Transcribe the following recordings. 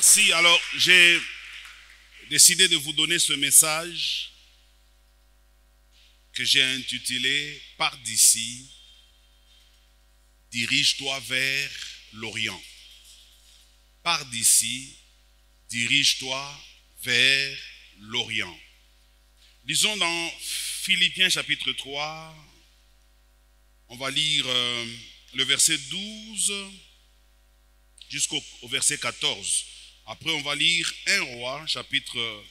Merci. Alors, j'ai décidé de vous donner ce message que j'ai intitulé « Pars d'ici, dirige-toi vers l'Orient ». Pars d'ici, dirige-toi vers l'Orient. Lisons dans Philippiens chapitre 3, on va lire le verset 12 jusqu'au verset 14. Après, on va lire 1 Roi, chapitre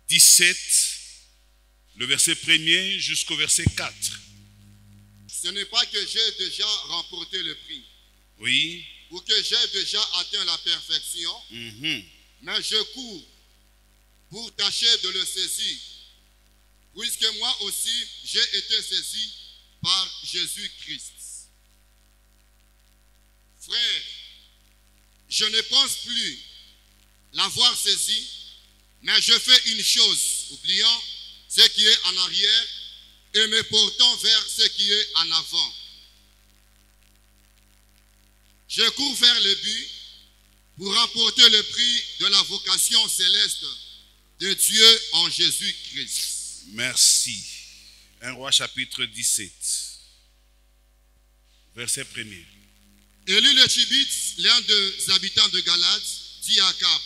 17, le verset 1er jusqu'au verset 4. Ce n'est pas que j'ai déjà remporté le prix, Oui. ou que j'ai déjà atteint la perfection, mais je cours pour tâcher de le saisir, puisque moi aussi j'ai été saisi par Jésus-Christ. Frère, je ne pense plus l'avoir saisi, mais je fais une chose, oubliant ce qui est en arrière et me portant vers ce qui est en avant. Je cours vers le but pour remporter le prix de la vocation céleste de Dieu en Jésus-Christ. Merci. 1 Roi chapitre 17, verset 1er. Élie le Tibite, l'un des habitants de Galate, dit à Akab: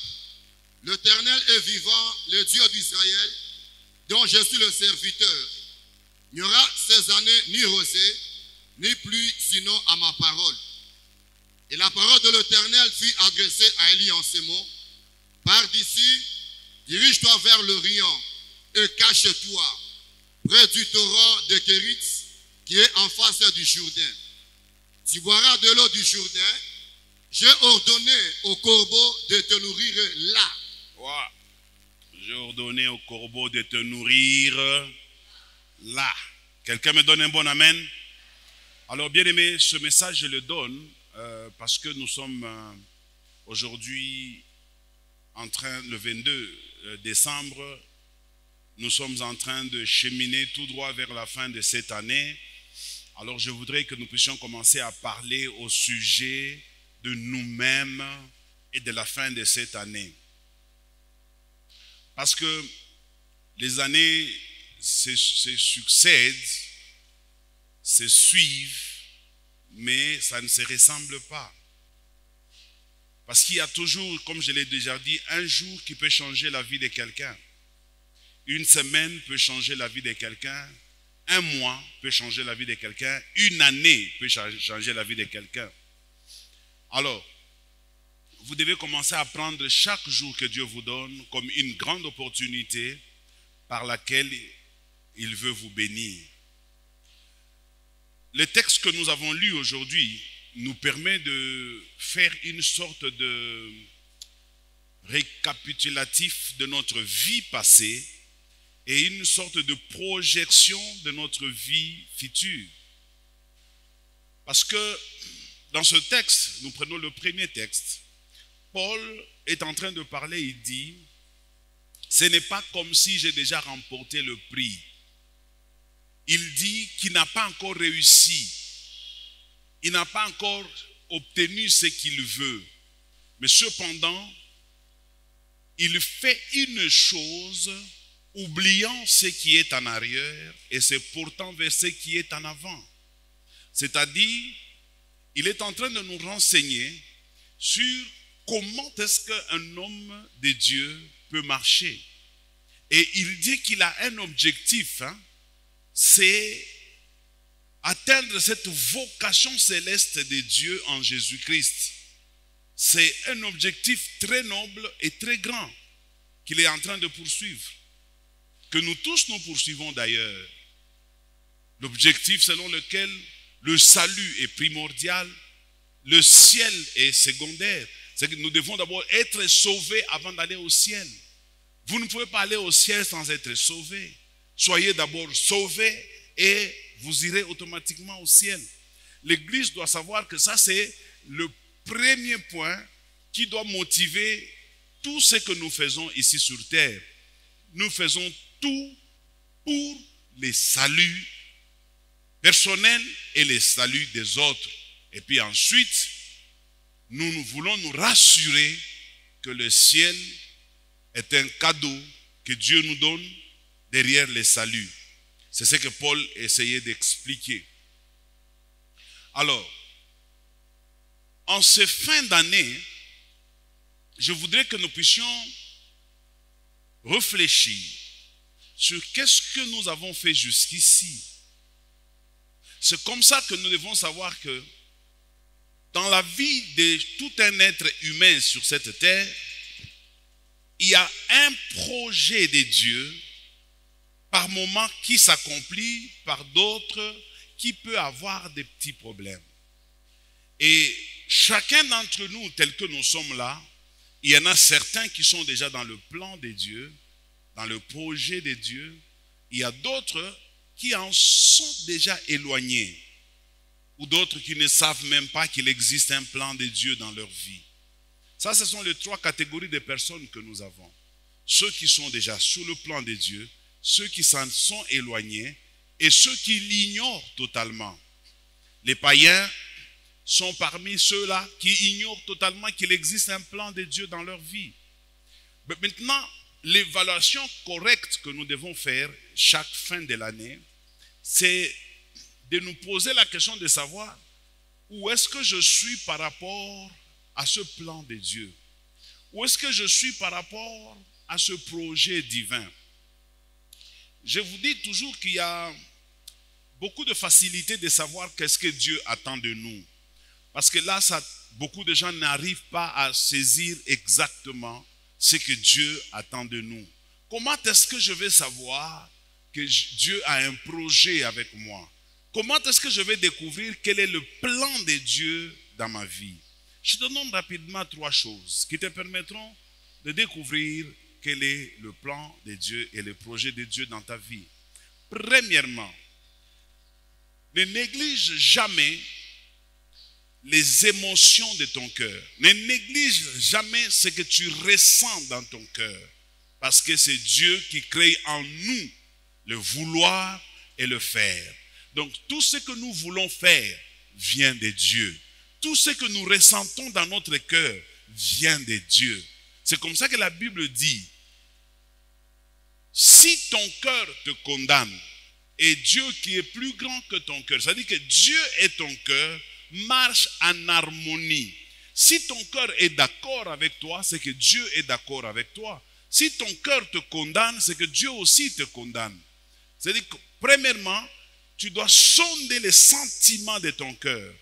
l'Éternel est vivant, le Dieu d'Israël, dont je suis le serviteur. Il n'y aura ces années ni rosée, ni pluie, sinon à ma parole. Et la parole de l'Éternel fut adressée à Élie en ces mots: pars d'ici, dirige-toi vers l'Orient et cache-toi près du torrent de Kérit qui est en face du Jourdain. Tu boiras de l'eau du Jourdain. J'ai ordonné aux corbeaux de te nourrir là. Wow. J'ai ordonné aux corbeaux de te nourrir là. Quelqu'un me donne un bon amen? Alors, bien aimé, ce message, je le donne parce que nous sommes aujourd'hui en train, le 22 décembre, nous sommes en train de cheminer tout droit vers la fin de cette année. Alors, je voudrais que nous puissions commencer à parler au sujet de nous-mêmes et de la fin de cette année. Parce que les années se succèdent, se suivent, mais ça ne se ressemble pas. Parce qu'il y a toujours, comme je l'ai déjà dit, un jour qui peut changer la vie de quelqu'un. Une semaine peut changer la vie de quelqu'un. Un mois peut changer la vie de quelqu'un. Une année peut changer la vie de quelqu'un. Alors, vous devez commencer à prendre chaque jour que Dieu vous donne comme une grande opportunité par laquelle il veut vous bénir. Le texte que nous avons lu aujourd'hui nous permet de faire une sorte de récapitulatif de notre vie passée et une sorte de projection de notre vie future. Parce que dans ce texte, nous prenons le premier texte, Paul est en train de parler, il dit, ce n'est pas comme si j'ai déjà remporté le prix. Il dit qu'il n'a pas encore réussi. Il n'a pas encore obtenu ce qu'il veut. Mais cependant, il fait une chose oubliant ce qui est en arrière et se portant vers ce qui est en avant. C'est-à-dire, il est en train de nous renseigner sur comment est-ce qu'un homme de Dieu peut marcher. Et il dit qu'il a un objectif, c'est atteindre cette vocation céleste de Dieu en Jésus-Christ. C'est un objectif très noble et très grand qu'il est en train de poursuivre. Que nous tous nous poursuivons d'ailleurs. L'objectif selon lequel le salut est primordial, le ciel est secondaire. C'est que nous devons d'abord être sauvés avant d'aller au ciel. Vous ne pouvez pas aller au ciel sans être sauvé. Soyez d'abord sauvés et vous irez automatiquement au ciel. L'Église doit savoir que ça, c'est le premier point qui doit motiver tout ce que nous faisons ici sur terre. Nous faisons tout pour les saluts personnels et les saluts des autres. Et puis ensuite, nous voulons nous rassurer que le ciel est un cadeau que Dieu nous donne derrière le salut. C'est ce que Paul essayait d'expliquer. Alors, en ces fins d'année, je voudrais que nous puissions réfléchir sur qu'est-ce que nous avons fait jusqu'ici. C'est comme ça que nous devons savoir que dans la vie de tout un être humain sur cette terre, il y a un projet de Dieu par moment qui s'accomplit, par d'autres qui peut avoir des petits problèmes. Et chacun d'entre nous, tel que nous sommes là, il y en a certains qui sont déjà dans le plan de Dieu, dans le projet de Dieu. Il y a d'autres qui en sont déjà éloignés, ou d'autres qui ne savent même pas qu'il existe un plan de Dieu dans leur vie. Ça, ce sont les trois catégories de personnes que nous avons. Ceux qui sont déjà sur le plan de Dieu, ceux qui s'en sont éloignés et ceux qui l'ignorent totalement. Les païens sont parmi ceux-là qui ignorent totalement qu'il existe un plan de Dieu dans leur vie. Mais maintenant, l'évaluation correcte que nous devons faire chaque fin de l'année, c'est de nous poser la question de savoir où est-ce que je suis par rapport à ce plan de Dieu? Où est-ce que je suis par rapport à ce projet divin? Je vous dis toujours qu'il y a beaucoup de facilité de savoir qu'est-ce que Dieu attend de nous. Parce que là, beaucoup de gens n'arrivent pas à saisir exactement ce que Dieu attend de nous. Comment est-ce que je vais savoir que Dieu a un projet avec moi? Comment est-ce que je vais découvrir quel est le plan de Dieu dans ma vie? Je te donne rapidement trois choses qui te permettront de découvrir quel est le plan de Dieu et le projet de Dieu dans ta vie. Premièrement, ne néglige jamais les émotions de ton cœur. Ne néglige jamais ce que tu ressens dans ton cœur. Parce que c'est Dieu qui crée en nous le vouloir et le faire. Donc tout ce que nous voulons faire vient de Dieu. Tout ce que nous ressentons dans notre cœur vient de Dieu. C'est comme ça que la Bible dit, si ton cœur te condamne, et Dieu qui est plus grand que ton cœur, c'est-à-dire que Dieu et ton cœur marchent en harmonie. Si ton cœur est d'accord avec toi, c'est que Dieu est d'accord avec toi. Si ton cœur te condamne, c'est que Dieu aussi te condamne. C'est-à-dire que, premièrement, tu dois sonder les sentiments de ton cœur.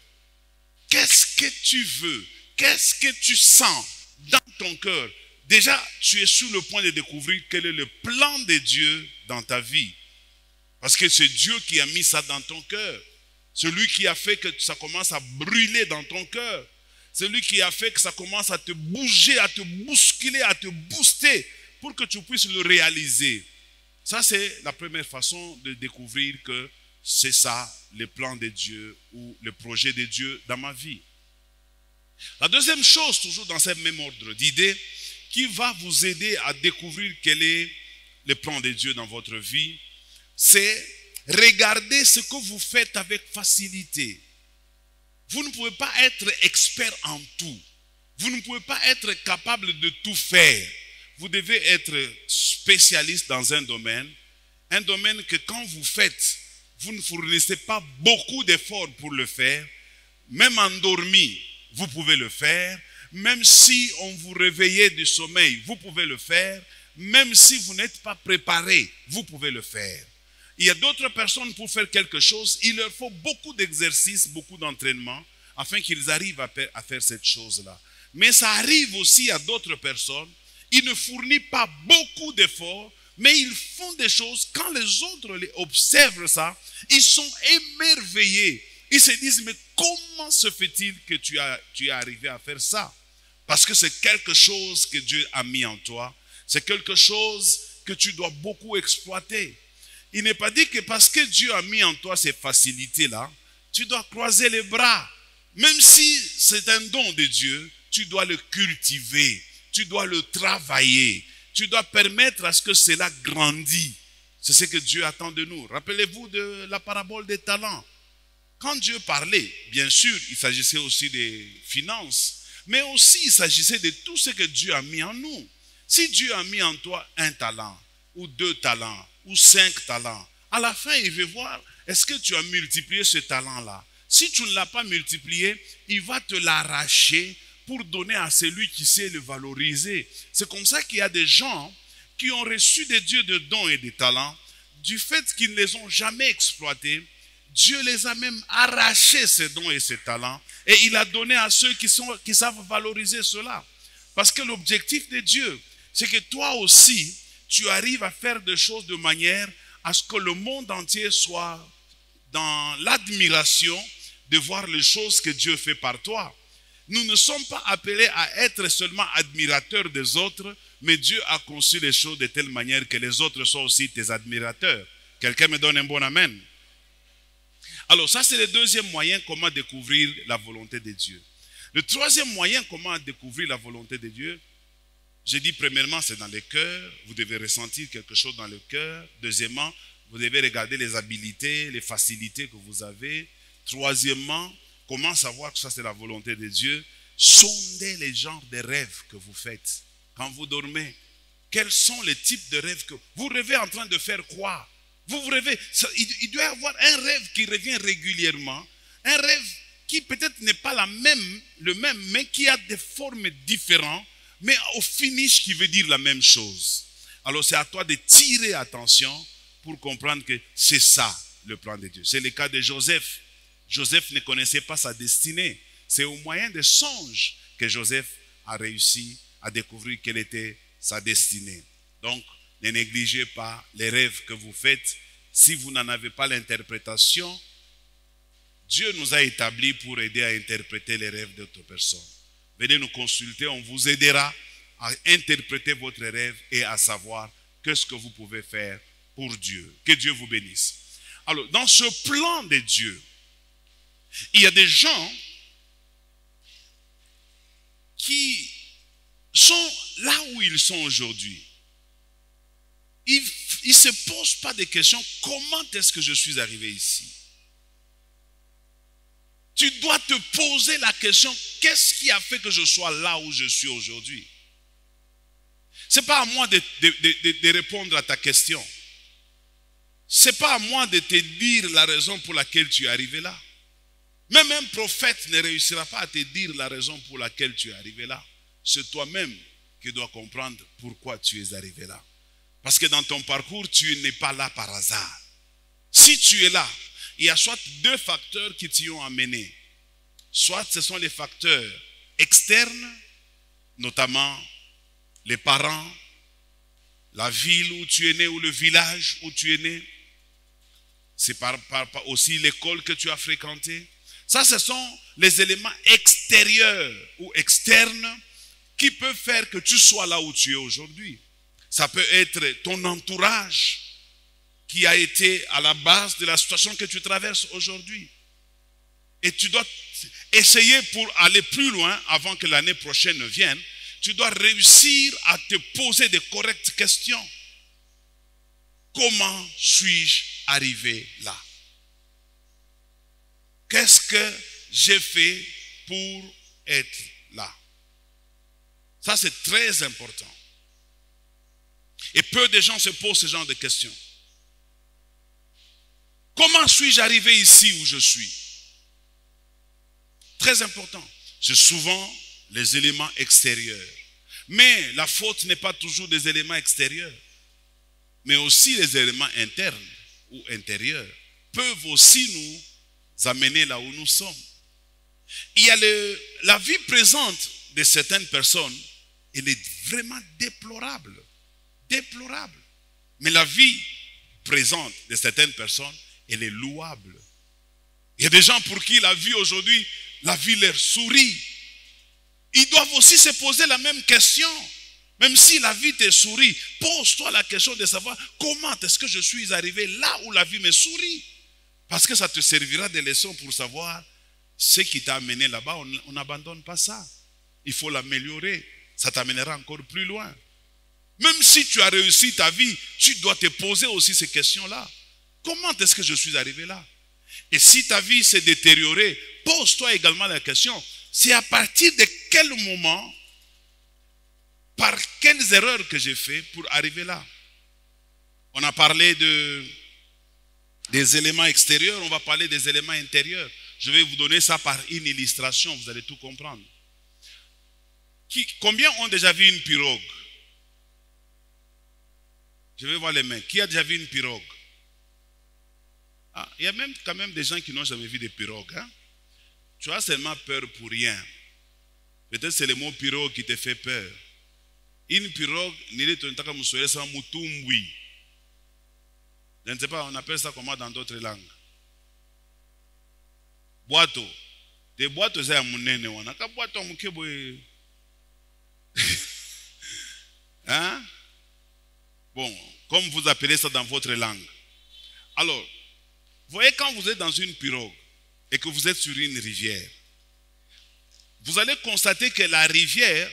Qu'est-ce que tu veux? Qu'est-ce que tu sens dans ton cœur? Déjà, tu es sur le point de découvrir quel est le plan de Dieu dans ta vie. Parce que c'est Dieu qui a mis ça dans ton cœur. Celui qui a fait que ça commence à brûler dans ton cœur. Celui qui a fait que ça commence à te bouger, à te bousculer, à te booster pour que tu puisses le réaliser. Ça, c'est la première façon de découvrir que c'est ça, le plan de Dieu ou le projet de Dieu dans ma vie. La deuxième chose, toujours dans ce même ordre d'idées, qui va vous aider à découvrir quel est le plan de Dieu dans votre vie, c'est regarder ce que vous faites avec facilité. Vous ne pouvez pas être expert en tout. Vous ne pouvez pas être capable de tout faire. Vous devez être spécialiste dans un domaine que quand vous faites, vous ne fournissez pas beaucoup d'efforts pour le faire. Même endormi, vous pouvez le faire. Même si on vous réveillait du sommeil, vous pouvez le faire. Même si vous n'êtes pas préparé, vous pouvez le faire. Il y a d'autres personnes, pour faire quelque chose, il leur faut beaucoup d'exercices, beaucoup d'entraînement, afin qu'ils arrivent à faire cette chose-là. Mais ça arrive aussi à d'autres personnes, ils ne fournissent pas beaucoup d'efforts, mais ils font des choses, quand les autres les observent ça, ils sont émerveillés. Ils se disent, mais comment se fait-il que tu es arrivé à faire ça? Parce que c'est quelque chose que Dieu a mis en toi. C'est quelque chose que tu dois beaucoup exploiter. Il n'est pas dit que parce que Dieu a mis en toi ces facilités-là, tu dois croiser les bras. Même si c'est un don de Dieu, tu dois le cultiver, tu dois le travailler, tu dois permettre à ce que cela grandisse. C'est ce que Dieu attend de nous. Rappelez-vous de la parabole des talents. Quand Dieu parlait, bien sûr, il s'agissait aussi des finances, mais aussi il s'agissait de tout ce que Dieu a mis en nous. Si Dieu a mis en toi un talent, ou 2 talents, ou 5 talents, à la fin, il veut voir, est-ce que tu as multiplié ce talent-là? Si tu ne l'as pas multiplié, il va te l'arracher pour donner à celui qui sait le valoriser. C'est comme ça qu'il y a des gens qui ont reçu de Dieu des dons et des talents, du fait qu'ils ne les ont jamais exploités. Dieu les a même arrachés, ces dons et ces talents, et il a donné à ceux qui savent valoriser cela. Parce que l'objectif de Dieu, c'est que toi aussi, tu arrives à faire des choses de manière à ce que le monde entier soit dans l'admiration de voir les choses que Dieu fait par toi. Nous ne sommes pas appelés à être seulement admirateurs des autres, mais Dieu a conçu les choses de telle manière que les autres soient aussi tes admirateurs. Quelqu'un me donne un bon amen? Alors ça, c'est le deuxième moyen comment découvrir la volonté de Dieu. Le troisième moyen comment découvrir la volonté de Dieu, j'ai dit premièrement, c'est dans le cœur. Vous devez ressentir quelque chose dans le cœur. Deuxièmement, vous devez regarder les habiletés, les facilités que vous avez. Troisièmement, comment savoir que ça c'est la volonté de Dieu? Sondez les genres de rêves que vous faites quand vous dormez. Quels sont les types de rêves que vous rêvez en train de faire quoi? Vous rêvez, il doit y avoir un rêve qui revient régulièrement, un rêve qui peut-être n'est pas le même, mais qui a des formes différentes, mais au finish qui veut dire la même chose. Alors c'est à toi de tirer attention pour comprendre que c'est ça le plan de Dieu. C'est le cas de Joseph. Joseph ne connaissait pas sa destinée. C'est au moyen des songes que Joseph a réussi à découvrir quelle était sa destinée. Donc, ne négligez pas les rêves que vous faites. Si vous n'en avez pas l'interprétation, Dieu nous a établis pour aider à interpréter les rêves d'autres personnes. Venez nous consulter, on vous aidera à interpréter votre rêve et à savoir qu'est-ce que vous pouvez faire pour Dieu. Que Dieu vous bénisse. Alors, dans ce plan de Dieu, il y a des gens qui sont là où ils sont aujourd'hui. Ils ne se posent pas de questions, comment est-ce que je suis arrivé ici? Tu dois te poser la question, qu'est-ce qui a fait que je sois là où je suis aujourd'hui? Ce n'est pas à moi de répondre à ta question. Ce n'est pas à moi de te dire la raison pour laquelle tu es arrivé là. Même un prophète ne réussira pas à te dire la raison pour laquelle tu es arrivé là. C'est toi-même qui dois comprendre pourquoi tu es arrivé là. Parce que dans ton parcours, tu n'es pas là par hasard. Si tu es là, il y a soit 2 facteurs qui t'y ont amené. Soit ce sont les facteurs externes, notamment les parents, la ville où tu es né ou le village où tu es né. C'est aussi l'école que tu as fréquentée. Ça, ce sont les éléments extérieurs ou externes qui peuvent faire que tu sois là où tu es aujourd'hui. Ça peut être ton entourage qui a été à la base de la situation que tu traverses aujourd'hui. Et tu dois essayer pour aller plus loin avant que l'année prochaine ne vienne. Tu dois réussir à te poser de correctes questions. Comment suis-je arrivé là? Qu'est-ce que j'ai fait pour être là? Ça, c'est très important. Et peu de gens se posent ce genre de questions. Comment suis-je arrivé ici où je suis? Très important. C'est souvent les éléments extérieurs. Mais la faute n'est pas toujours des éléments extérieurs. Mais aussi les éléments internes ou intérieurs peuvent aussi nous amener là où nous sommes. Il y a la vie présente de certaines personnes, elle est vraiment déplorable. Déplorable. Mais la vie présente de certaines personnes, elle est louable. Il y a des gens pour qui la vie aujourd'hui, la vie leur sourit. Ils doivent aussi se poser la même question. Même si la vie te sourit, pose-toi la question de savoir comment est-ce que je suis arrivé là où la vie me sourit. Parce que ça te servira de leçon pour savoir ce qui t'a amené là-bas. On n'abandonne pas ça. Il faut l'améliorer. Ça t'amènera encore plus loin. Même si tu as réussi ta vie, tu dois te poser aussi ces questions-là. Comment est-ce que je suis arrivé là? Et si ta vie s'est détériorée, pose-toi également la question, c'est à partir de quel moment, par quelles erreurs que j'ai fait pour arriver là. On a parlé des éléments extérieurs, on va parler des éléments intérieurs. Je vais vous donner ça par une illustration, vous allez tout comprendre. Combien ont déjà vu une pirogue? Je vais voir les mains. Qui a déjà vu une pirogue? Ah, il y a même quand même des gens qui n'ont jamais vu des pirogues. Hein? Tu as seulement peur pour rien. Peut-être c'est le mot pirogue qui te fait peur. Une pirogue, je ne sais pas, on appelle ça comment dans d'autres langues. Boato. Des boatos, c'est un mounene. On a qu'un boato, on hein? Bon, comme vous appelez ça dans votre langue. Alors, vous voyez, quand vous êtes dans une pirogue et que vous êtes sur une rivière, vous allez constater que la rivière,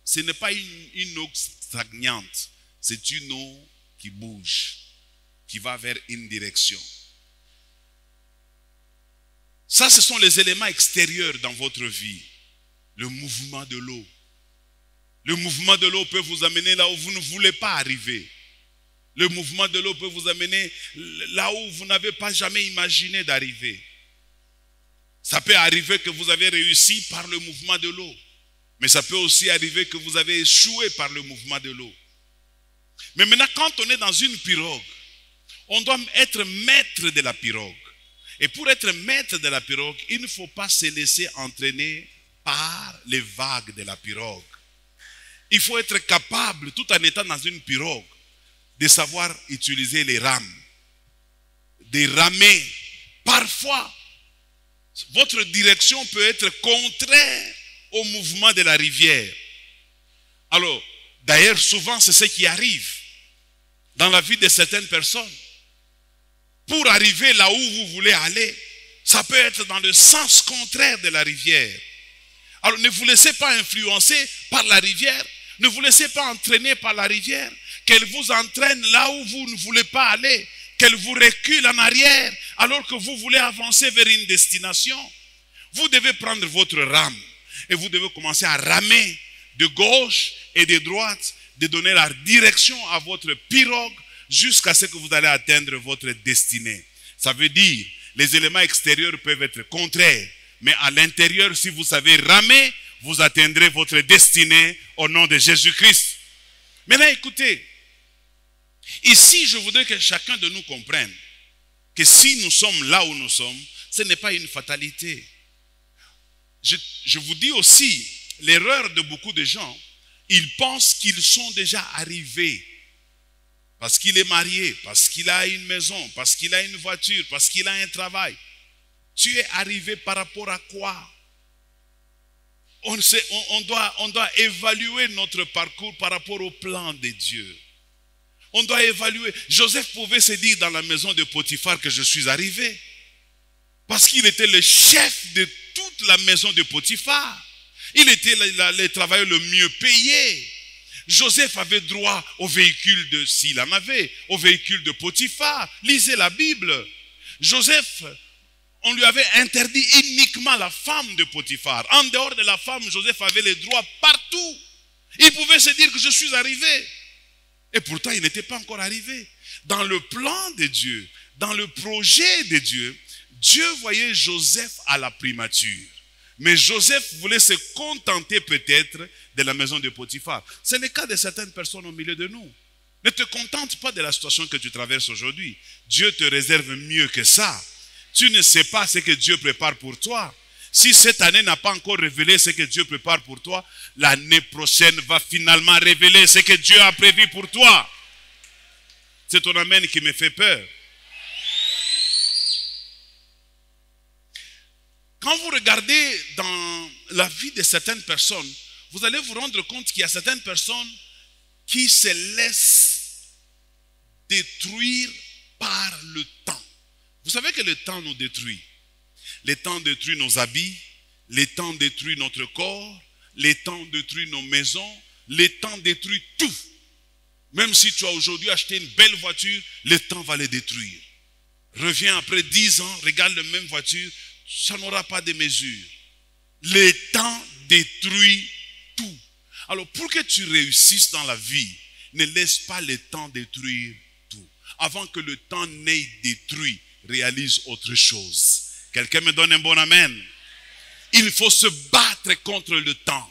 ce n'est pas une eau stagnante, c'est une eau qui bouge, qui va vers une direction. Ça, ce sont les éléments extérieurs dans votre vie. Le mouvement de l'eau. Le mouvement de l'eau peut vous amener là où vous ne voulez pas arriver. Le mouvement de l'eau peut vous amener là où vous n'avez pas jamais imaginé d'arriver. Ça peut arriver que vous avez réussi par le mouvement de l'eau. Mais ça peut aussi arriver que vous avez échoué par le mouvement de l'eau. Mais maintenant, quand on est dans une pirogue, on doit être maître de la pirogue. Et pour être maître de la pirogue, il ne faut pas se laisser entraîner par les vagues de la pirogue. Il faut être capable, tout en étant dans une pirogue, de savoir utiliser les rames, de ramer. Parfois, votre direction peut être contraire au mouvement de la rivière. Alors, d'ailleurs, souvent, c'est ce qui arrive dans la vie de certaines personnes. Pour arriver là où vous voulez aller, ça peut être dans le sens contraire de la rivière. Alors, ne vous laissez pas influencer par la rivière. Ne vous laissez pas entraîner par la rivière. Qu'elle vous entraîne là où vous ne voulez pas aller. Qu'elle vous recule en arrière alors que vous voulez avancer vers une destination. Vous devez prendre votre rame et vous devez commencer à ramer de gauche et de droite, de donner la direction à votre pirogue jusqu'à ce que vous allez atteindre votre destinée. Ça veut dire, les éléments extérieurs peuvent être contraires, mais à l'intérieur, si vous savez ramer, vous atteindrez votre destinée au nom de Jésus-Christ. Maintenant, écoutez, ici, je voudrais que chacun de nous comprenne que si nous sommes là où nous sommes, ce n'est pas une fatalité. Je vous dis aussi, l'erreur de beaucoup de gens, ils pensent qu'ils sont déjà arrivés. Parce qu'il est marié, parce qu'il a une maison, parce qu'il a une voiture, parce qu'il a un travail. Tu es arrivé par rapport à quoi? On doit évaluer notre parcours par rapport au plan de Dieu. On doit évaluer. Joseph pouvait se dire dans la maison de Potiphar que je suis arrivé. Parce qu'il était le chef de toute la maison de Potiphar. Il était le travailleur le mieux payé. Joseph avait droit au véhicule s'il en avait, au véhicule de Potiphar. Lisez la Bible. Joseph, on lui avait interdit uniquement la femme de Potiphar. En dehors de la femme, Joseph avait les droits partout. Il pouvait se dire que je suis arrivé. Et pourtant, il n'était pas encore arrivé. Dans le plan de Dieu, dans le projet de Dieu, Dieu voyait Joseph à la primature. Mais Joseph voulait se contenter peut-être de la maison de Potiphar. C'est le cas de certaines personnes au milieu de nous. Ne te contente pas de la situation que tu traverses aujourd'hui. Dieu te réserve mieux que ça. Tu ne sais pas ce que Dieu prépare pour toi. Si cette année n'a pas encore révélé ce que Dieu prépare pour toi, l'année prochaine va finalement révéler ce que Dieu a prévu pour toi. C'est ton amen qui me fait peur. Quand vous regardez dans la vie de certaines personnes, vous allez vous rendre compte qu'il y a certaines personnes qui se laissent détruire par le temps. Vous savez que le temps nous détruit. Le temps détruit nos habits, le temps détruit notre corps, le temps détruit nos maisons, le temps détruit tout. Même si tu as aujourd'hui acheté une belle voiture, le temps va les détruire. Reviens après 10 ans, regarde la même voiture, ça n'aura pas de mesure. Le temps détruit tout. Alors, pour que tu réussisses dans la vie, ne laisse pas le temps détruire tout. Avant que le temps n'ait détruit, réalise autre chose. Quelqu'un me donne un bon amen? Il faut se battre contre le temps.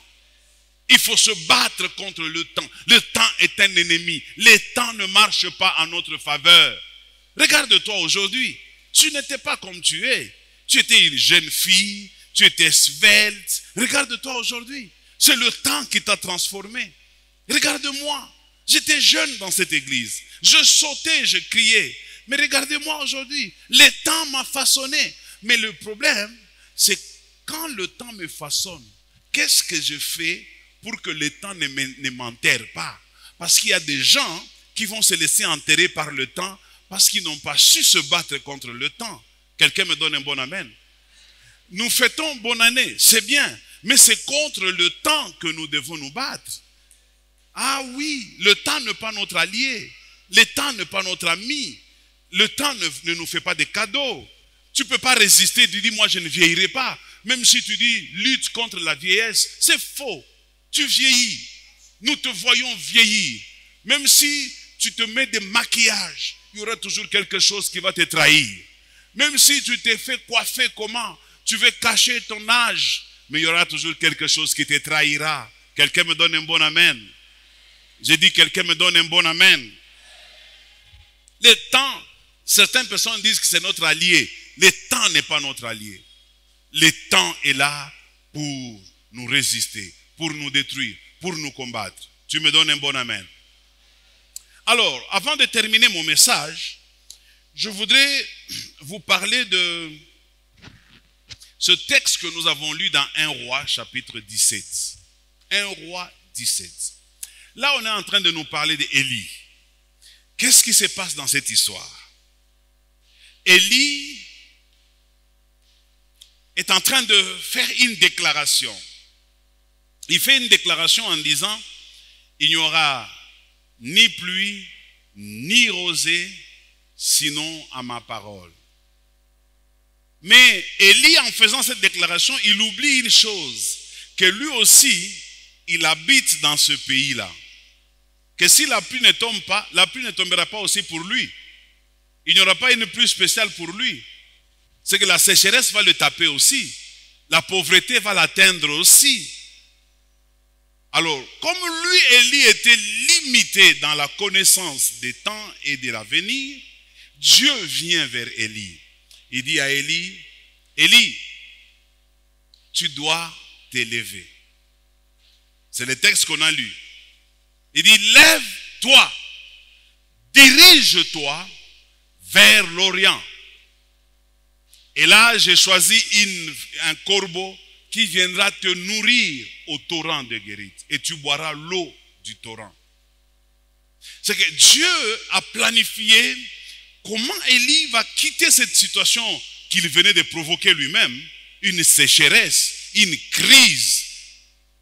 Il faut se battre contre le temps. Le temps est un ennemi. Le temps ne marche pas en notre faveur. Regarde-toi aujourd'hui. Tu n'étais pas comme tu es. Tu étais une jeune fille. Tu étais svelte. Regarde-toi aujourd'hui. C'est le temps qui t'a transformé. Regarde-moi. J'étais jeune dans cette église. Je sautais, je criais. Mais regardez-moi aujourd'hui. Le temps m'a façonné. Mais le problème, c'est quand le temps me façonne, qu'est-ce que je fais pour que le temps ne m'enterre pas? Parce qu'il y a des gens qui vont se laisser enterrer par le temps parce qu'ils n'ont pas su se battre contre le temps. Quelqu'un me donne un bon amen? Nous fêtons bonne année, c'est bien, mais c'est contre le temps que nous devons nous battre. Ah oui, le temps n'est pas notre allié. Le temps n'est pas notre ami. Le temps ne nous fait pas des cadeaux. Tu ne peux pas résister, tu dis moi je ne vieillirai pas. Même si tu dis lutte contre la vieillesse, c'est faux. Tu vieillis. Nous te voyons vieillir. Même si tu te mets des maquillages, il y aura toujours quelque chose qui va te trahir. Même si tu t'es fait coiffer comment, tu veux cacher ton âge, mais il y aura toujours quelque chose qui te trahira. Quelqu'un me donne un bon amen? J'ai dit quelqu'un me donne un bon amen. Le temps, certaines personnes disent que c'est notre allié. Le temps n'est pas notre allié. Le temps est là pour nous résister, pour nous détruire, pour nous combattre. Tu me donnes un bon amen? Alors, avant de terminer mon message, je voudrais vous parler de ce texte que nous avons lu dans 1 Roi, chapitre 17. 1 Roi 17. Là, on est en train de nous parler d'Élie. Qu'est-ce qui se passe dans cette histoire? Élie est en train de faire une déclaration. Il fait une déclaration en disant, il n'y aura ni pluie, ni rosée, sinon à ma parole. Mais Élie, en faisant cette déclaration, il oublie une chose, que lui aussi, il habite dans ce pays-là. Que si la pluie ne tombe pas, la pluie ne tombera pas aussi pour lui. Il n'y aura pas une pluie spéciale pour lui. C'est que la sécheresse va le taper aussi. La pauvreté va l'atteindre aussi. Alors, comme lui, Élie était limité dans la connaissance des temps et de l'avenir, Dieu vient vers Élie. Il dit à Élie, Élie, tu dois t'élever. C'est le texte qu'on a lu. Il dit, lève-toi, dirige-toi vers l'Orient. Et là, j'ai choisi un corbeau qui viendra te nourrir au torrent de Guérit. Et tu boiras l'eau du torrent. C'est que Dieu a planifié comment Élie va quitter cette situation qu'il venait de provoquer lui-même, une sécheresse, une crise.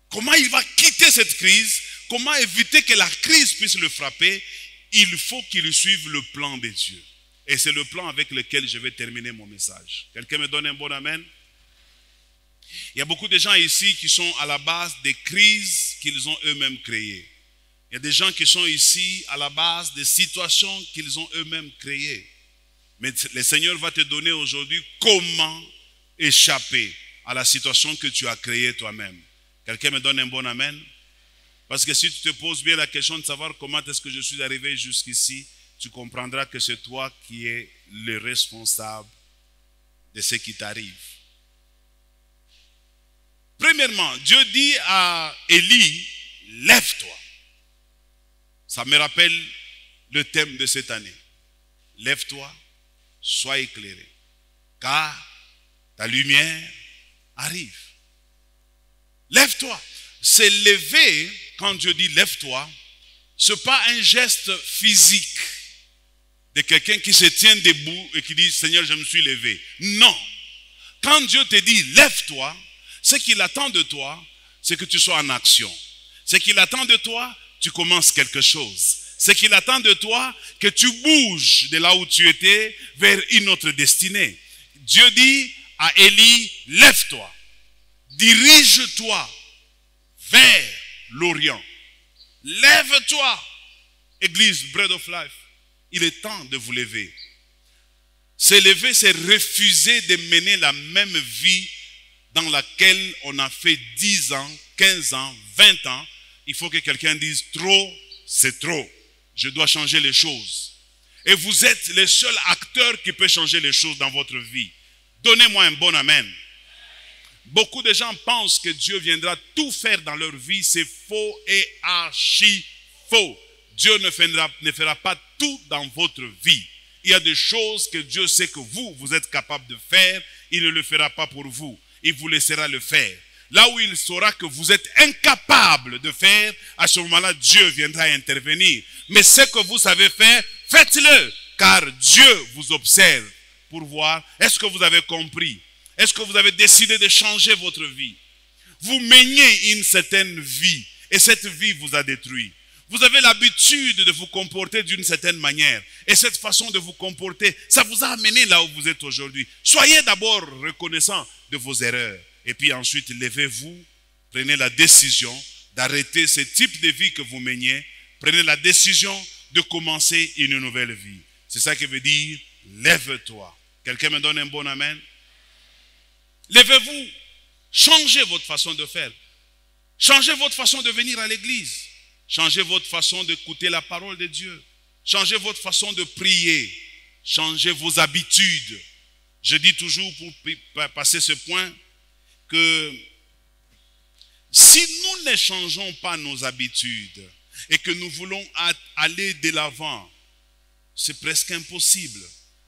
Comment il va quitter cette crise? Comment éviter que la crise puisse le frapper? Il faut qu'il suive le plan de Dieu. Et c'est le plan avec lequel je vais terminer mon message. Quelqu'un me donne un bon amen? Il y a beaucoup de gens ici qui sont à la base des crises qu'ils ont eux-mêmes créées. Il y a des gens qui sont ici à la base des situations qu'ils ont eux-mêmes créées. Mais le Seigneur va te donner aujourd'hui comment échapper à la situation que tu as créée toi-même. Quelqu'un me donne un bon amen? Parce que si tu te poses bien la question de savoir comment est-ce que je suis arrivé jusqu'ici, tu comprendras que c'est toi qui es le responsable de ce qui t'arrive. Premièrement, Dieu dit à Élie, lève-toi. Ça me rappelle le thème de cette année. Lève-toi, sois éclairé, car ta lumière arrive. Lève-toi. Se lever, quand Dieu dit lève-toi, ce n'est pas un geste physique de quelqu'un qui se tient debout et qui dit Seigneur, je me suis levé. Non. Quand Dieu te dit lève-toi, ce qu'il attend de toi, c'est que tu sois en action. Ce qu'il attend de toi, tu commences quelque chose. Ce qu'il attend de toi, que tu bouges de là où tu étais vers une autre destinée. Dieu dit à Élie, lève-toi. Dirige-toi vers l'Orient. Lève-toi, Église Bread of Life. Il est temps de vous lever. Se lever, c'est refuser de mener la même vie dans laquelle on a fait 10 ans, 15 ans, 20 ans. Il faut que quelqu'un dise trop, c'est trop. Je dois changer les choses. Et vous êtes le seul acteur qui peut changer les choses dans votre vie. Donnez-moi un bon amen. Beaucoup de gens pensent que Dieu viendra tout faire dans leur vie. C'est faux et archi faux. Dieu ne fera pas tout dans votre vie. Il y a des choses que Dieu sait que vous êtes capable de faire. Il ne le fera pas pour vous. Il vous laissera le faire. Là où il saura que vous êtes incapable de faire, à ce moment-là, Dieu viendra intervenir. Mais ce que vous savez faire, faites-le. Car Dieu vous observe pour voir, est-ce que vous avez compris? Est-ce que vous avez décidé de changer votre vie? Vous meniez une certaine vie et cette vie vous a détruit. Vous avez l'habitude de vous comporter d'une certaine manière. Et cette façon de vous comporter, ça vous a amené là où vous êtes aujourd'hui. Soyez d'abord reconnaissant de vos erreurs. Et puis ensuite, levez-vous, prenez la décision d'arrêter ce type de vie que vous meniez. Prenez la décision de commencer une nouvelle vie. C'est ça qui veut dire, lève-toi. Quelqu'un me donne un bon amen? Levez-vous, changez votre façon de faire. Changez votre façon de venir à l'église. Changez votre façon d'écouter la parole de Dieu. Changez votre façon de prier. Changez vos habitudes. Je dis toujours pour passer ce point que si nous ne changeons pas nos habitudes et que nous voulons aller de l'avant, c'est presque impossible.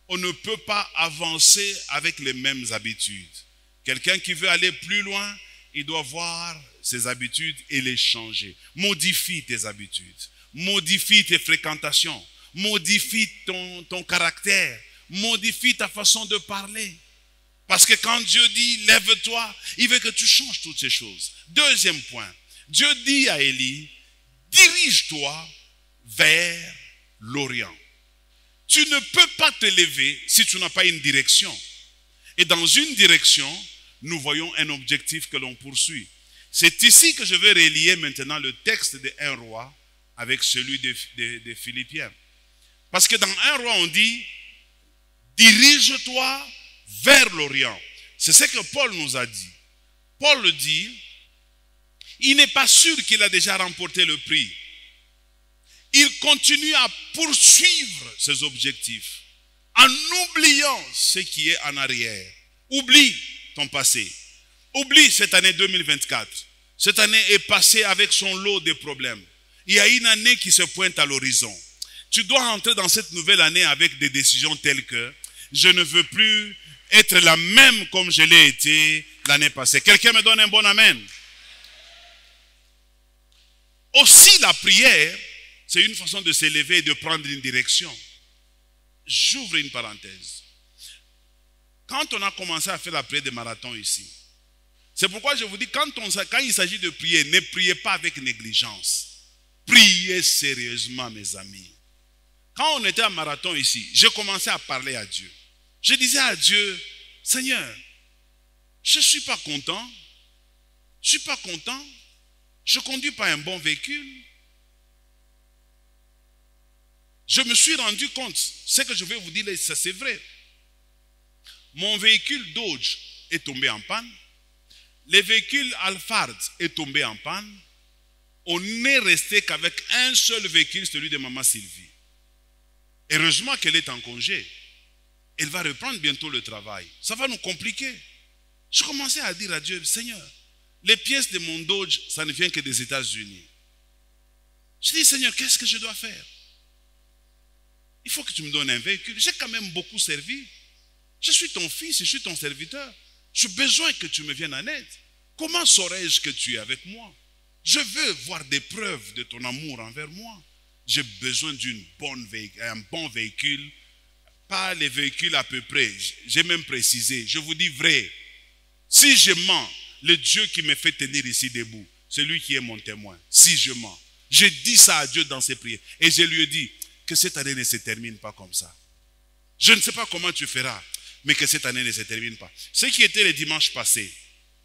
On ne peut pas avancer avec les mêmes habitudes. Quelqu'un qui veut aller plus loin, il doit voir ses habitudes et les changer. Modifie tes habitudes. Modifie tes fréquentations. Modifie ton caractère. Modifie ta façon de parler. Parce que quand Dieu dit « lève-toi », il veut que tu changes toutes ces choses. Deuxième point, Dieu dit à Élie « dirige-toi vers l'Orient ». Tu ne peux pas te lever si tu n'as pas une direction. Et dans une direction, nous voyons un objectif que l'on poursuit. C'est ici que je vais relier maintenant le texte de 1 Roi avec celui de Philippiens. Parce que dans 1 Roi, on dit « dirige-toi vers l'Orient ». C'est ce que Paul nous a dit. Paul le dit, il n'est pas sûr qu'il a déjà remporté le prix. Il continue à poursuivre ses objectifs en oubliant ce qui est en arrière. Oublie ton passé. Oublie cette année 2024. Cette année est passée avec son lot de problèmes. Il y a une année qui se pointe à l'horizon. Tu dois entrer dans cette nouvelle année avec des décisions telles que je ne veux plus être la même comme je l'ai été l'année passée. Quelqu'un me donne un bon amen. Aussi la prière, c'est une façon de s'élever et de prendre une direction. J'ouvre une parenthèse. Quand on a commencé à faire la prière de marathon ici, c'est pourquoi je vous dis, quand il s'agit de prier, ne priez pas avec négligence. Priez sérieusement, mes amis. Quand on était à marathon ici, j'ai commencé à parler à Dieu. Je disais à Dieu, Seigneur, je ne suis pas content. Je ne suis pas content. Je ne conduis pas un bon véhicule. Je me suis rendu compte, ce que je vais vous dire, ça c'est vrai. Mon véhicule Dodge est tombé en panne. Le véhicule Alphard est tombé en panne. On n'est resté qu'avec un seul véhicule, celui de maman Sylvie. Heureusement qu'elle est en congé. Elle va reprendre bientôt le travail. Ça va nous compliquer. Je commençais à dire à Dieu, Seigneur, les pièces de mon Dodge, ça ne vient que des États-Unis. Je dis, Seigneur, qu'est-ce que je dois faire? Il faut que tu me donnes un véhicule. J'ai quand même beaucoup servi. Je suis ton fils, je suis ton serviteur. J'ai besoin que tu me viennes en aide. Comment saurais-je que tu es avec moi? Je veux voir des preuves de ton amour envers moi. J'ai besoin d'un bon véhicule. Pas les véhicules à peu près. J'ai même précisé. Je vous dis vrai. Si je mens, le Dieu qui me fait tenir ici debout, c'est lui qui est mon témoin. Si je mens. J'ai dit ça à Dieu dans ses prières. Et je lui ai dit que cette année ne se termine pas comme ça. Je ne sais pas comment tu feras, mais que cette année ne se termine pas. Ce qui était le dimanche passé,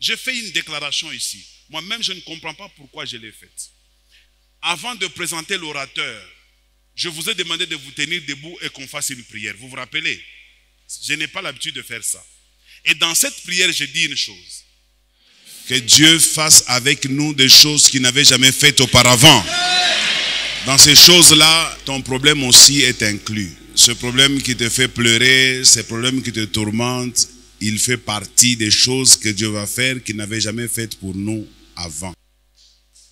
J'ai fait une déclaration ici. Moi-même, je ne comprends pas pourquoi je l'ai faite. Avant de présenter l'orateur, je vous ai demandé de vous tenir debout et qu'on fasse une prière. Vous vous rappelez? Je n'ai pas l'habitude de faire ça. Et dans cette prière, je dis une chose. Que Dieu fasse avec nous des choses qu'il n'avait jamais faites auparavant. Dans ces choses-là, ton problème aussi est inclus. Ce problème qui te fait pleurer, ce problème qui te tourmente, il fait partie des choses que Dieu va faire qu'il n'avait jamais faites pour nous avant.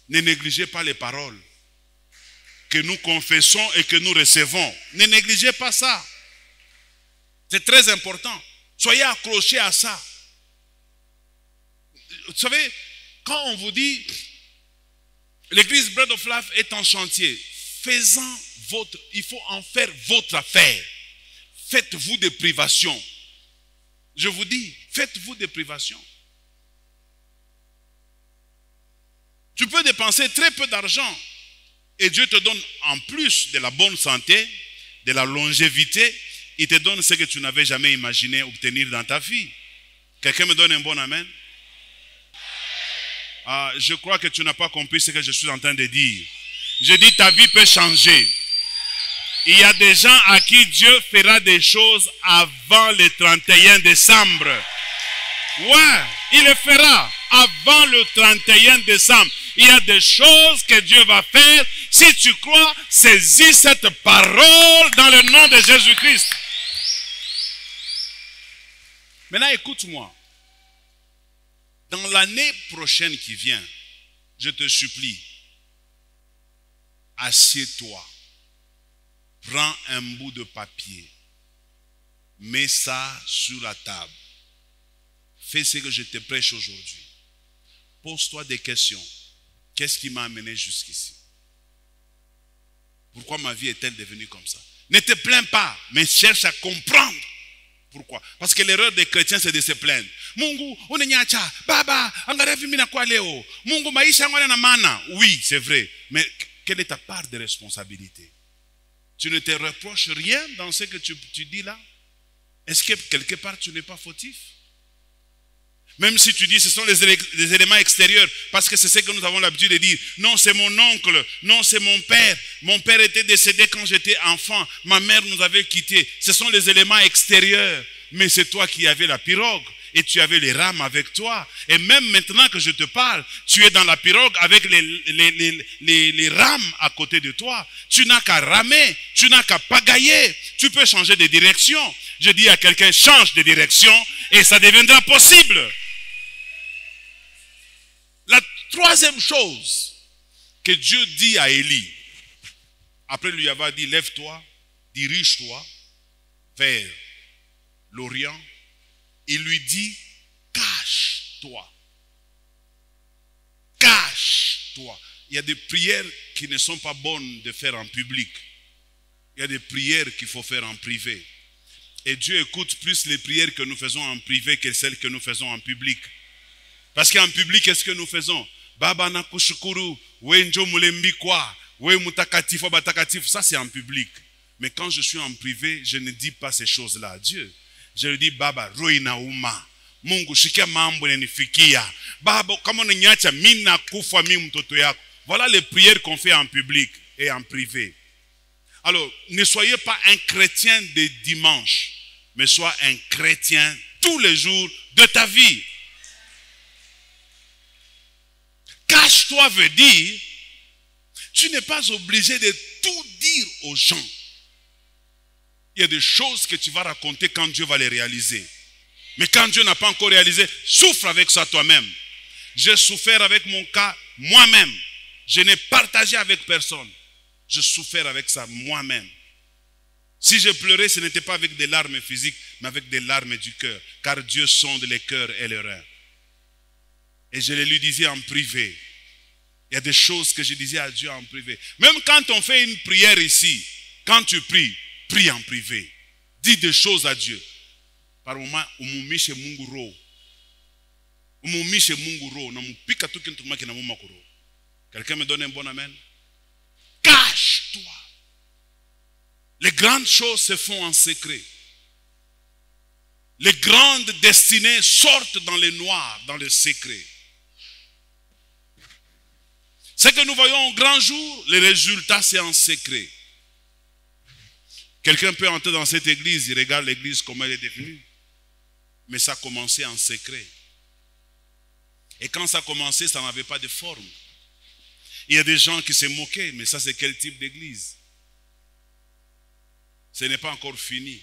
Ne négligez pas les paroles que nous confessons et que nous recevons. Ne négligez pas ça. C'est très important. Soyez accrochés à ça. Vous savez, quand on vous dit l'église Bread of Life est en chantier, il faut en faire votre affaire. Faites-vous des privations. Je vous dis, faites-vous des privations. Tu peux dépenser très peu d'argent et Dieu te donne en plus de la bonne santé, de la longévité, il te donne ce que tu n'avais jamais imaginé obtenir dans ta vie. Quelqu'un me donne un bon amen? Je crois que tu n'as pas compris ce que je suis en train de dire. Je dis ta vie peut changer. Il y a des gens à qui Dieu fera des choses avant le 31 décembre. Ouais, il le fera avant le 31 décembre. Il y a des choses que Dieu va faire. Si tu crois, saisis cette parole dans le nom de Jésus-Christ. Maintenant, écoute-moi. Dans l'année prochaine qui vient, je te supplie, assieds-toi, prends un bout de papier, mets ça sur la table, fais ce que je te prêche aujourd'hui. Pose-toi des questions. Qu'est-ce qui m'a amené jusqu'ici? Pourquoi ma vie est-elle devenue comme ça? Ne te plains pas, mais cherche à comprendre. Pourquoi? Parce que l'erreur des chrétiens, c'est de se plaindre. Mungu, unenyacha, baba, angarevi mina kwa leo. Mungu, maisha ngwana na mana. Oui, c'est vrai. Mais quelle est ta part de responsabilité? Tu ne te reproches rien dans ce que tu dis là? Est-ce que quelque part tu n'es pas fautif? Même si tu dis ce sont les éléments extérieurs, parce que c'est ce que nous avons l'habitude de dire. Non, c'est mon oncle. Non, c'est mon père. Mon père était décédé quand j'étais enfant. Ma mère nous avait quittés. Ce sont les éléments extérieurs. Mais c'est toi qui avais la pirogue. Et tu avais les rames avec toi. Et même maintenant que je te parle, tu es dans la pirogue avec les rames à côté de toi. Tu n'as qu'à ramer. Tu n'as qu'à pagailler. Tu peux changer de direction. Je dis à quelqu'un, change de direction et ça deviendra possible. La troisième chose que Dieu dit à Élie, après lui avoir dit, lève-toi, dirige-toi vers l'Orient, il lui dit, cache-toi. Cache-toi. Il y a des prières qui ne sont pas bonnes de faire en public. Il y a des prières qu'il faut faire en privé. Et Dieu écoute plus les prières que nous faisons en privé que celles que nous faisons en public. Parce qu'en public, qu'est-ce que nous faisons? Baba nakushukuru, wenjo mulembikwa, we mutakatifu batakatifu. Ça, c'est en public. Mais quand je suis en privé, je ne dis pas ces choses-là à Dieu. Je lui dis, Baba, roina uma. Mungu, shikia mambo nenifikia. Baba, kama unanyacha, mina kufa mi mtoto yako. Voilà les prières qu'on fait en public et en privé. Alors, ne soyez pas un chrétien de dimanche, mais sois un chrétien tous les jours de ta vie. Cache-toi veut dire, tu n'es pas obligé de tout dire aux gens. Il y a des choses que tu vas raconter quand Dieu va les réaliser. Mais quand Dieu n'a pas encore réalisé, souffre avec ça toi-même. J'ai souffert avec mon cas moi-même. Je n'ai partagé avec personne. Je souffrais avec ça moi-même. Si je pleurais, ce n'était pas avec des larmes physiques, mais avec des larmes du cœur. Car Dieu sonde les cœurs et les reins. Et je les lui disais en privé. Il y a des choses que je disais à Dieu en privé. Même quand on fait une prière ici, quand tu pries, prie en privé. Dis des choses à Dieu. Par moment, umumishe Mungu roho. Umumishe Mungu roho. Na mupika tu kintu kumaki na muma kuro. Quelqu'un me donne un bon amen? Cache-toi. Les grandes choses se font en secret. les grandes destinées sortent dans le noir, dans le secret. Ce que nous voyons au grand jour, les résultats, c'est en secret. Quelqu'un peut entrer dans cette église, il regarde l'église comment elle est devenue. Mais ça a commencé en secret. Et quand ça a commencé, ça n'avait pas de forme. Il y a des gens qui se moquaient, mais ça c'est quel type d'église? Ce n'est pas encore fini.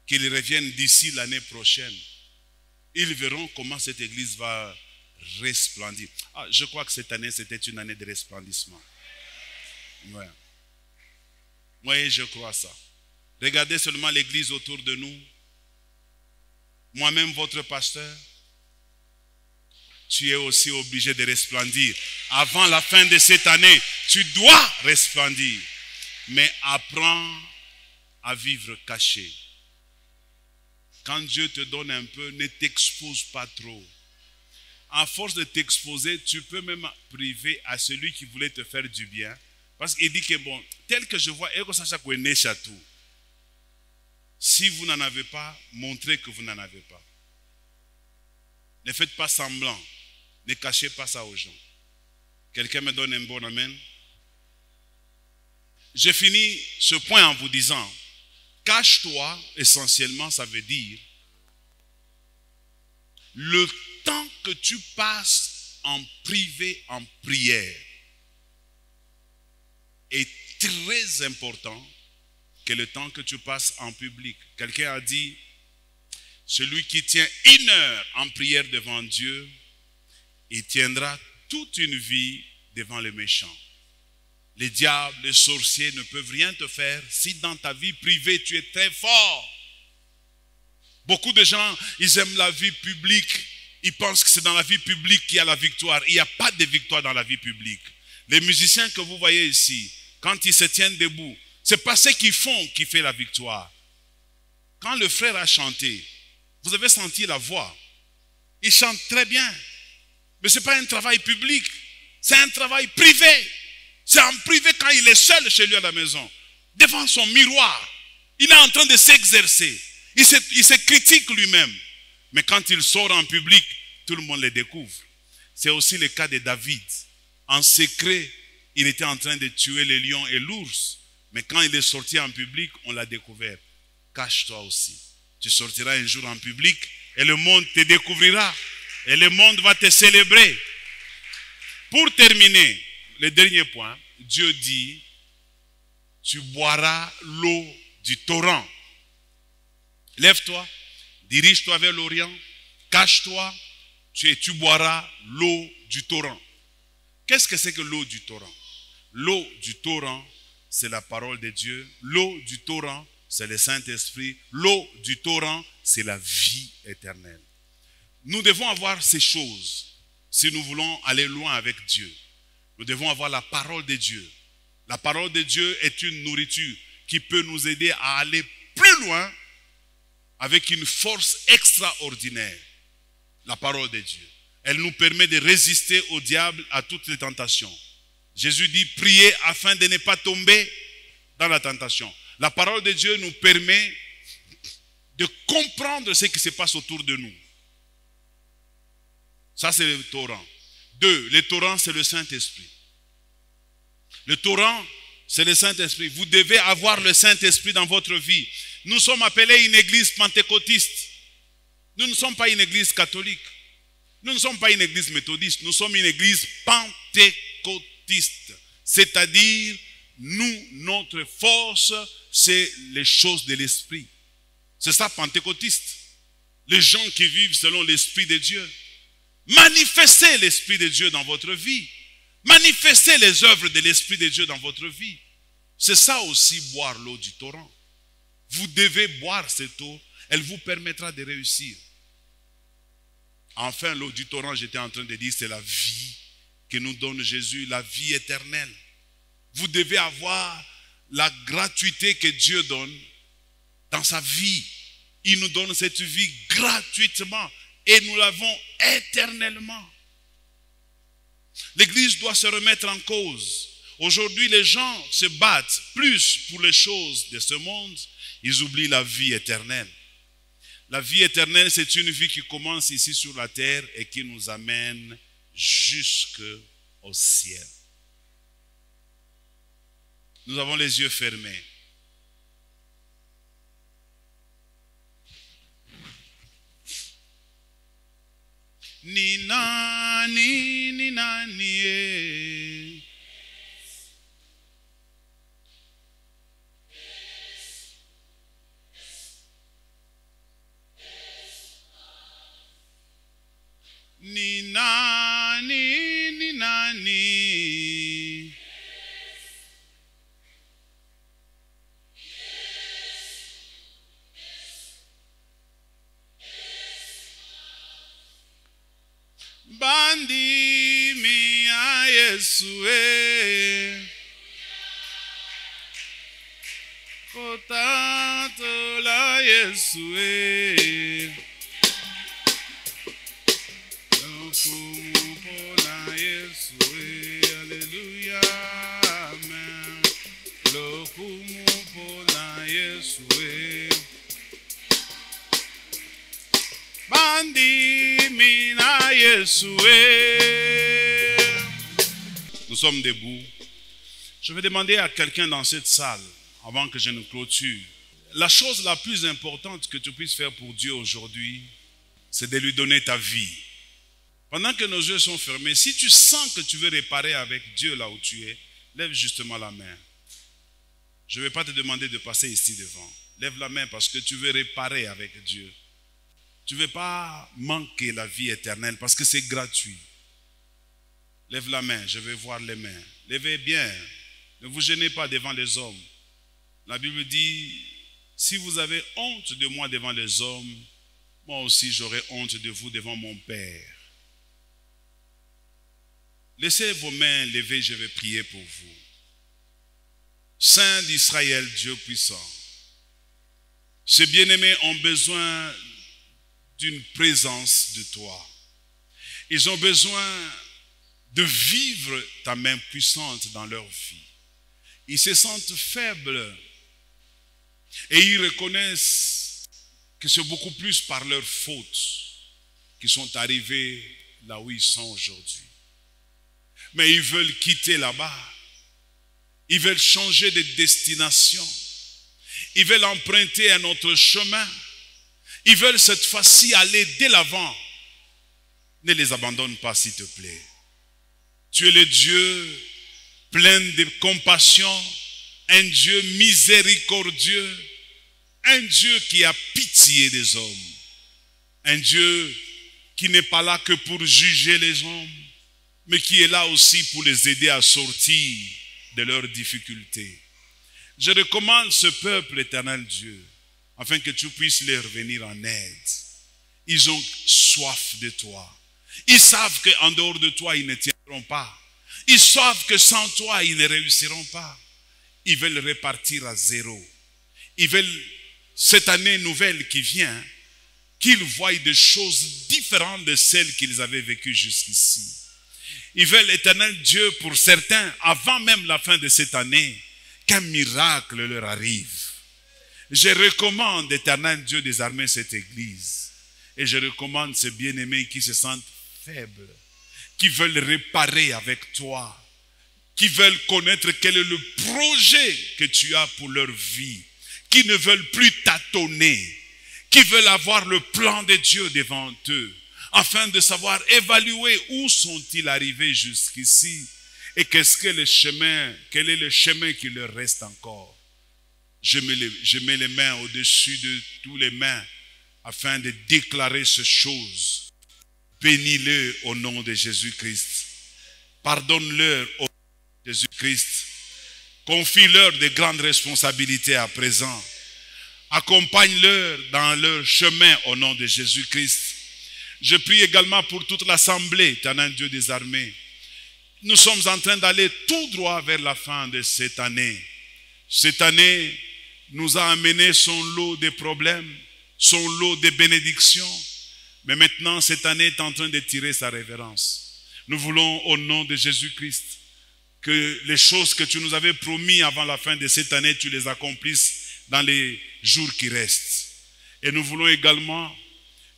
Qu'ils reviennent d'ici l'année prochaine. Ils verront comment cette église va resplendir. Ah, je crois que cette année, c'était une année de resplendissement. Ouais. Moi, je crois ça. Regardez seulement l'église autour de nous. Moi-même, votre pasteur, tu es aussi obligé de resplendir. Avant la fin de cette année, tu dois resplendir. Mais apprends à vivre caché. Quand Dieu te donne un peu, ne t'expose pas trop. À force de t'exposer, tu peux même priver à celui qui voulait te faire du bien. Parce qu'il dit que bon, tel que je vois, si vous n'en avez pas, montrez que vous n'en avez pas. Ne faites pas semblant. Ne cachez pas ça aux gens. Quelqu'un me donne un bon amen. Je finis ce point en vous disant, cache-toi, essentiellement, ça veut dire le temps que tu passes en privé, en prière, est très important que le temps que tu passes en public. Quelqu'un a dit, celui qui tient 1 heure en prière devant Dieu, il tiendra toute une vie devant les méchants. Les diables, les sorciers ne peuvent rien te faire si dans ta vie privée tu es très fort. Beaucoup de gens, ils aiment la vie publique. Ils pensent que c'est dans la vie publique qu'il y a la victoire. Il n'y a pas de victoire dans la vie publique. Les musiciens que vous voyez ici, quand ils se tiennent debout, c'est pas ce qu'ils font qui fait la victoire. Quand le frère a chanté, vous avez senti la voix. Il chante très bien. Mais ce n'est pas un travail public. C'est un travail privé. C'est en privé quand il est seul chez lui à la maison. Devant son miroir. Il est en train de s'exercer. Il se critique lui-même. Mais quand il sort en public, tout le monde le découvre. C'est aussi le cas de David. En secret, il était en train de tuer les lions et l'ours. Mais quand il est sorti en public, on l'a découvert. Cache-toi aussi. Tu sortiras un jour en public et le monde te découvrira. Et le monde va te célébrer. Pour terminer, le dernier point, Dieu dit, tu boiras l'eau du torrent. Lève-toi, dirige-toi vers l'Orient, cache-toi, tu boiras l'eau du torrent. Qu'est-ce que c'est que l'eau du torrent? L'eau du torrent, c'est la parole de Dieu. L'eau du torrent, c'est le Saint-Esprit. L'eau du torrent, c'est la vie éternelle. Nous devons avoir ces choses si nous voulons aller loin avec Dieu. Nous devons avoir la parole de Dieu. La parole de Dieu est une nourriture qui peut nous aider à aller plus loin avec une force extraordinaire. La parole de Dieu. Elle nous permet de résister au diable à toutes les tentations. Jésus dit, priez afin de ne pas tomber dans la tentation. La parole de Dieu nous permet de comprendre ce qui se passe autour de nous. Ça, c'est le torrent. 2, le torrent, c'est le Saint-Esprit. Le torrent, c'est le Saint-Esprit. Vous devez avoir le Saint-Esprit dans votre vie. Nous sommes appelés une église pentecôtiste. Nous ne sommes pas une église catholique. Nous ne sommes pas une église méthodiste. Nous sommes une église pentecôtiste. C'est-à-dire, notre force, c'est les choses de l'Esprit. C'est ça, pentecôtiste. Les gens qui vivent selon l'Esprit de Dieu. Manifestez l'Esprit de Dieu dans votre vie. Manifestez les œuvres de l'Esprit de Dieu dans votre vie. C'est ça aussi, boire l'eau du torrent. Vous devez boire cette eau. Elle vous permettra de réussir. Enfin, l'eau du torrent, j'étais en train de dire, c'est la vie que nous donne Jésus, la vie éternelle. Vous devez avoir la gratuité que Dieu donne dans sa vie. Il nous donne cette vie gratuitement. Et nous l'avons éternellement. L'Église doit se remettre en cause. Aujourd'hui, les gens se battent plus pour les choses de ce monde. Ils oublient la vie éternelle. La vie éternelle, c'est une vie qui commence ici sur la terre et qui nous amène jusqu'au ciel. Nous avons les yeux fermés. Ni nani, ni nani, eh. Ni nani, ni nani. Bandi mi a Yesu e. Kotato la Yesu e. Lokumu Yesu e. Alléluia. Amen. Lokumu Yesu e. Bandi mina Yeshua. Nous sommes debout. Je vais demander à quelqu'un dans cette salle, avant que je ne clôture, la chose la plus importante que tu puisses faire pour Dieu aujourd'hui, c'est de lui donner ta vie. Pendant que nos yeux sont fermés, si tu sens que tu veux réparer avec Dieu là où tu es, lève justement la main. Je ne vais pas te demander de passer ici devant. Lève la main parce que tu veux réparer avec Dieu. Tu ne veux pas manquer la vie éternelle parce que c'est gratuit. Lève la main, je vais voir les mains. Levez bien, ne vous gênez pas devant les hommes. La Bible dit, si vous avez honte de moi devant les hommes, moi aussi j'aurai honte de vous devant mon Père. Laissez vos mains levées, je vais prier pour vous. Saint d'Israël, Dieu puissant, ces bien-aimés ont besoin d'une présence de toi. Ils ont besoin de vivre ta main puissante dans leur vie. Ils se sentent faibles et ils reconnaissent que c'est beaucoup plus par leurs fautes qu'ils sont arrivés là où ils sont aujourd'hui. Mais ils veulent quitter là-bas. Ils veulent changer de destination. Ils veulent emprunter un autre chemin. Ils veulent cette fois-ci aller dès l'avant. Ne les abandonne pas, s'il te plaît. Tu es le Dieu plein de compassion, un Dieu miséricordieux, un Dieu qui a pitié des hommes, un Dieu qui n'est pas là que pour juger les hommes, mais qui est là aussi pour les aider à sortir de leurs difficultés. Je recommande ce peuple, éternel Dieu, afin que tu puisses leur venir en aide. Ils ont soif de toi. Ils savent qu'en dehors de toi, ils ne tiendront pas. Ils savent que sans toi, ils ne réussiront pas. Ils veulent repartir à zéro. Ils veulent, cette année nouvelle qui vient, qu'ils voient des choses différentes de celles qu'ils avaient vécues jusqu'ici. Ils veulent, éternel Dieu, pour certains, avant même la fin de cette année, qu'un miracle leur arrive. Je recommande, éternel Dieu des armées, cette église. Et je recommande ces bien-aimés qui se sentent faibles, qui veulent réparer avec toi, qui veulent connaître quel est le projet que tu as pour leur vie, qui ne veulent plus tâtonner, qui veulent avoir le plan de Dieu devant eux, afin de savoir évaluer où sont-ils arrivés jusqu'ici et quel est le chemin qui leur reste encore. Je mets les mains au-dessus de tous les mains afin de déclarer ces choses. Bénis-le au nom de Jésus-Christ. Pardonne-leur au nom de Jésus-Christ. Confie-leur de grandes responsabilités à présent. Accompagne-leur dans leur chemin au nom de Jésus-Christ. Je prie également pour toute l'assemblée, éternel Dieu des armées. Nous sommes en train d'aller tout droit vers la fin de cette année. Cette année nous a amené son lot de problèmes, son lot de bénédictions. Mais maintenant, cette année est en train de tirer sa révérence. Nous voulons, au nom de Jésus-Christ, que les choses que tu nous avais promis avant la fin de cette année, tu les accomplisses dans les jours qui restent. Et nous voulons également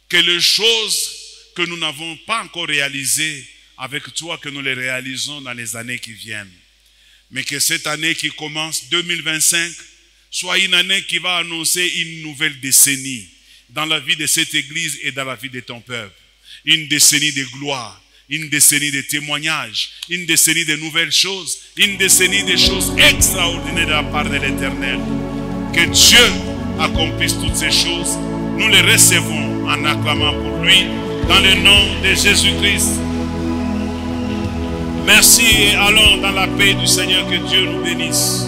que les choses que nous n'avons pas encore réalisées avec toi, que nous les réalisons dans les années qui viennent. Mais que cette année qui commence, 2025, soit une année qui va annoncer une nouvelle décennie dans la vie de cette église et dans la vie de ton peuple. Une décennie de gloire, une décennie de témoignages, une décennie de nouvelles choses, une décennie de choses extraordinaires de la part de l'Éternel. Que Dieu accomplisse toutes ces choses. Nous les recevons en acclamant pour lui, dans le nom de Jésus-Christ. Merci et allons dans la paix du Seigneur. Que Dieu nous bénisse.